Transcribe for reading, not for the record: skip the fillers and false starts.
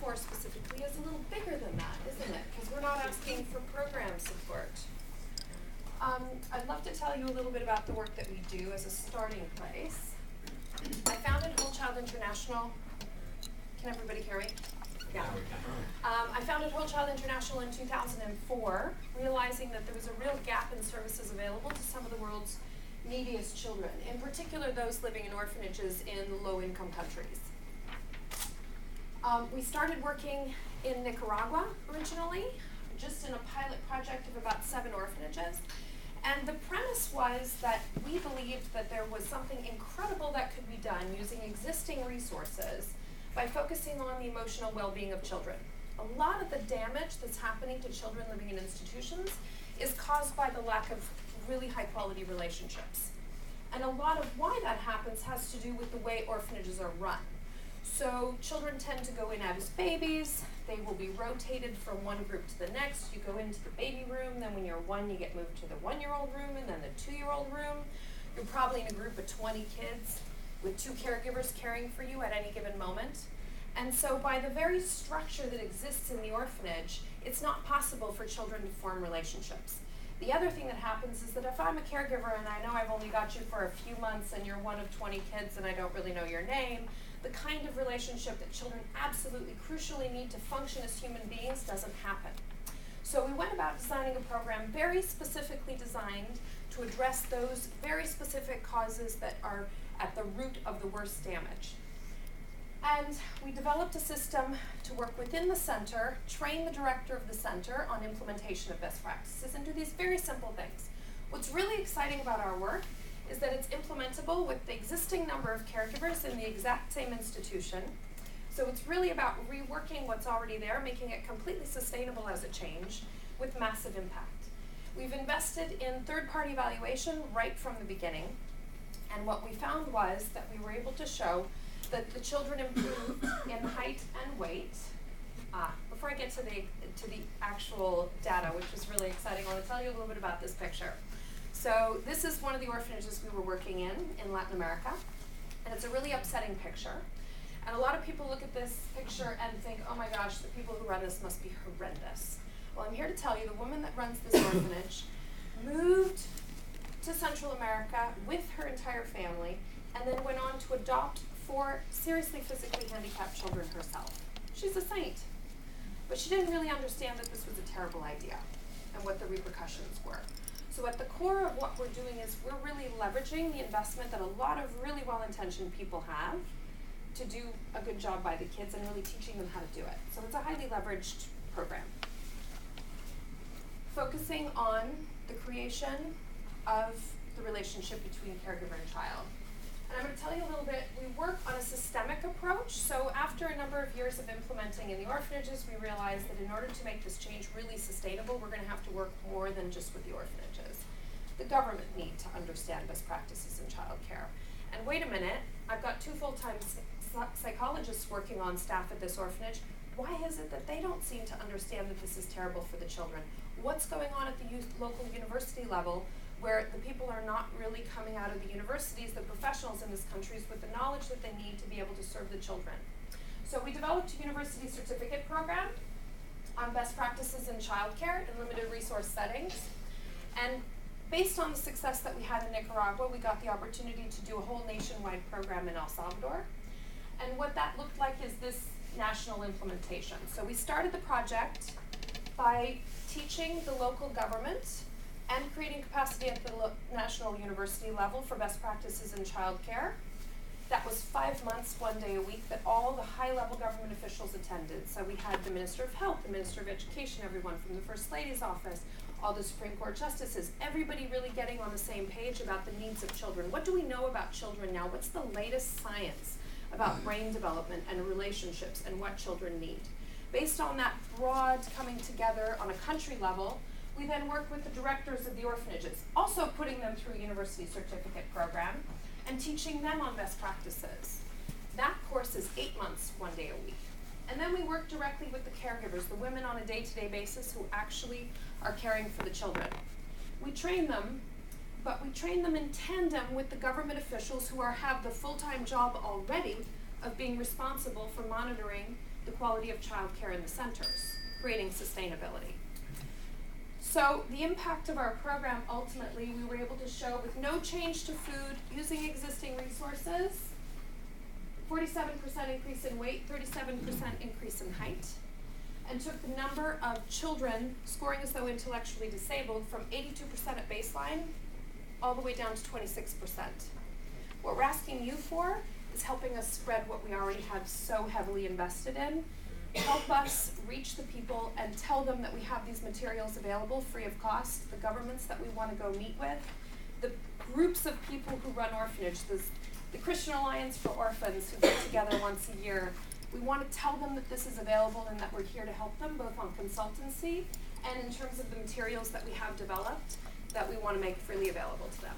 for specifically is a little bigger than that, isn't it? Because we're not asking for program support. I'd love to tell you a little bit about the work that we do as a starting place. I founded Whole Child International. Can everybody hear me? Yeah. I founded Whole Child International in 2004, realizing that there was a real gap in services available to some of the world's neediest children, in particular those living in orphanages in low-income countries. We started working in Nicaragua originally, just in a pilot project of about 7 orphanages. And the premise was that we believed that there was something incredible that could be done using existing resources by focusing on the emotional well-being of children. A lot of the damage that's happening to children living in institutions is caused by the lack of really high-quality relationships. And a lot of why that happens has to do with the way orphanages are run. So children tend to go in as babies. They will be rotated from one group to the next. You go into the baby room, then when you're 1, you get moved to the 1-year-old room, and then the 2-year-old room. You're probably in a group of 20 kids with 2 caregivers caring for you at any given moment. And so by the very structure that exists in the orphanage, it's not possible for children to form relationships. The other thing that happens is that if I'm a caregiver and I know I've only got you for a few months and you're one of 20 kids and I don't really know your name, the kind of relationship that children absolutely crucially need to function as human beings doesn't happen. So we went about designing a program very specifically designed to address those very specific causes that are at the root of the worst damage. And we developed a system to work within the center, train the director of the center on implementation of best practices, and do these very simple things. What's really exciting about our work is that it's implementable with the existing number of caregivers in the exact same institution. So it's really about reworking what's already there, making it completely sustainable as a change with massive impact. We've invested in third-party evaluation right from the beginning, and what we found was that we were able to show that the children improved in height and weight. Before I get to the actual data, which is really exciting, I want to tell you a little bit about this picture. So this is one of the orphanages we were working in Latin America, and it's a really upsetting picture. And a lot of people look at this picture and think, oh my gosh, the people who run this must be horrendous. Well, I'm here to tell you the woman that runs this orphanage moved to Central America with her entire family and then went on to adopt 4 seriously physically handicapped children herself. She's a saint. But she didn't really understand that this was a terrible idea and what the repercussions were. So at the core of what we're doing is we're really leveraging the investment that a lot of really well-intentioned people have to do a good job by the kids and really teaching them how to do it. So it's a highly leveraged program. Focusing on the creation of the relationship between caregiver and child. And I'm going to tell you a little bit, we work on a systemic approach. So after a number of years of implementing in the orphanages, we realized that in order to make this change really sustainable, we're going to have to work more than just with the orphanages. The government need to understand best practices in child care. And wait a minute, I've got 2 full-time psychologists working on staff at this orphanage. Why is it that they don't seem to understand that this is terrible for the children? What's going on at the local university level where the people are not really coming out of the universities, the professionals in this country, with the knowledge that they need to be able to serve the children? So we developed a university certificate program on best practices in childcare in limited resource settings. And based on the success that we had in Nicaragua, we got the opportunity to do a whole nationwide program in El Salvador. And what that looked like is this national implementation. So we started the project by teaching the local government and creating capacity at the national university level for best practices in childcare. That was 5 months, 1 day a week, that all the high-level government officials attended. So we had the Minister of Health, the Minister of Education, everyone from the First Lady's office, all the Supreme Court justices, everybody really getting on the same page about the needs of children. What do we know about children now? What's the latest science about brain development and relationships and what children need? Based on that broad coming together on a country level, we then work with the directors of the orphanages, also putting them through a university certificate program and teaching them on best practices. That course is 8 months, 1 day a week. And then we work directly with the caregivers, the women on a day-to-day basis who actually are caring for the children. We train them, but we train them in tandem with the government officials who have the full-time job already of being responsible for monitoring the quality of childcare in the centers, creating sustainability. So the impact of our program, ultimately, we were able to show with no change to food, using existing resources, 47% increase in weight, 37% increase in height, and took the number of children scoring as though intellectually disabled from 82% at baseline all the way down to 26%. What we're asking you for is helping us spread what we already have so heavily invested in. Help us reach the people and tell them that we have these materials available free of cost, the governments that we want to go meet with, the groups of people who run orphanage, the Christian Alliance for Orphans who get together once a year. We want to tell them that this is available and that we're here to help them, both on consultancy and in terms of the materials that we have developed that we want to make freely available to them.